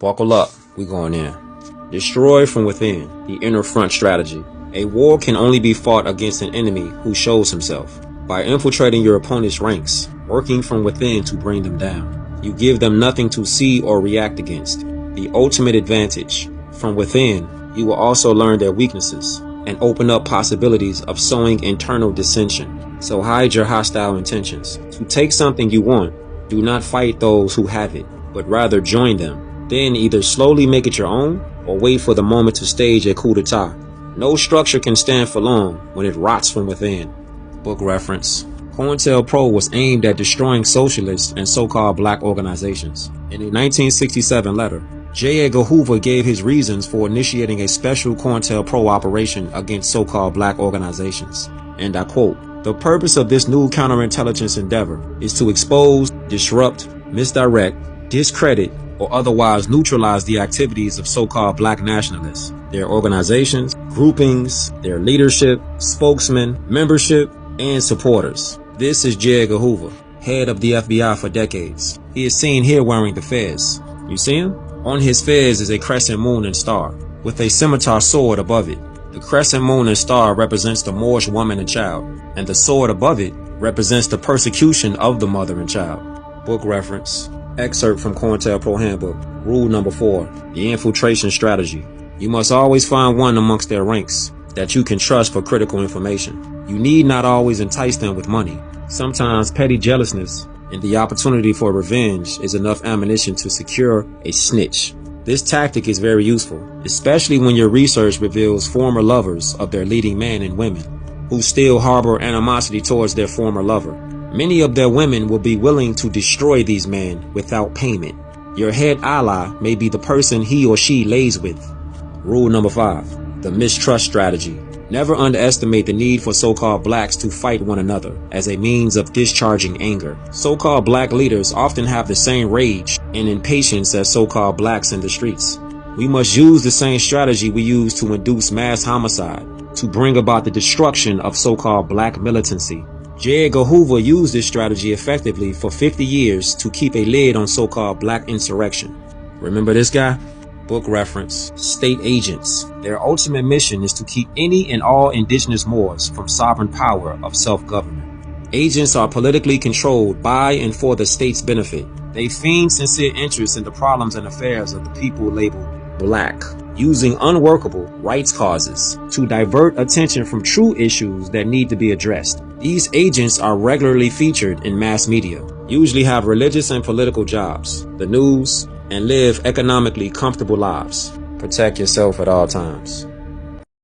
Buckle up, we going in. Destroy from within, the inner front strategy. A war can only be fought against an enemy who shows himself. By infiltrating your opponent's ranks, working from within to bring them down. You give them nothing to see or react against. The ultimate advantage. From within, you will also learn their weaknesses and open up possibilities of sowing internal dissension. So hide your hostile intentions. To take something you want, do not fight those who have it, but rather join them. Then either slowly make it your own or wait for the moment to stage a coup d'etat. No structure can stand for long when it rots from within. Book reference. COINTEPro was aimed at destroying socialist and so-called black organizations. In a 1967 letter, J. Edgar Hoover gave his reasons for initiating a special COINTEPro operation against so-called black organizations. And I quote, "The purpose of this new counterintelligence endeavor is to expose, disrupt, misdirect, discredit, or otherwise neutralize the activities of so-called black nationalists, their organizations, groupings, their leadership, spokesmen, membership, and supporters." This is J. Edgar Hoover, head of the FBI for decades. He is seen here wearing the fez. You see him? On his fez is a crescent moon and star, with a scimitar sword above it. The crescent moon and star represents the Moorish woman and child, and the sword above it represents the persecution of the mother and child. Book reference. Excerpt from COINTEPro Handbook. Rule number 4. The infiltration strategy. You must always find one amongst their ranks that you can trust for critical information. You need not always entice them with money. Sometimes petty jealousness and the opportunity for revenge is enough ammunition to secure a snitch. This tactic is very useful, especially when your research reveals former lovers of their leading men and women who still harbor animosity towards their former lover. Many of their women will be willing to destroy these men without payment. Your head ally may be the person he or she lays with. Rule number 5. The mistrust strategy. Never underestimate the need for so-called blacks to fight one another as a means of discharging anger. So-called black leaders often have the same rage and impatience as so-called blacks in the streets. We must use the same strategy we use to induce mass homicide, to bring about the destruction of so-called black militancy. J. Edgar Hoover used this strategy effectively for 50 years to keep a lid on so-called black insurrection. Remember this guy? Book reference. State agents. Their ultimate mission is to keep any and all indigenous Moors from sovereign power of self-government. Agents are politically controlled by and for the state's benefit. They feign sincere interest in the problems and affairs of the people labeled black, using unworkable rights causes to divert attention from true issues that need to be addressed. These agents are regularly featured in mass media, usually have religious and political jobs, the news, and live economically comfortable lives. Protect yourself at all times.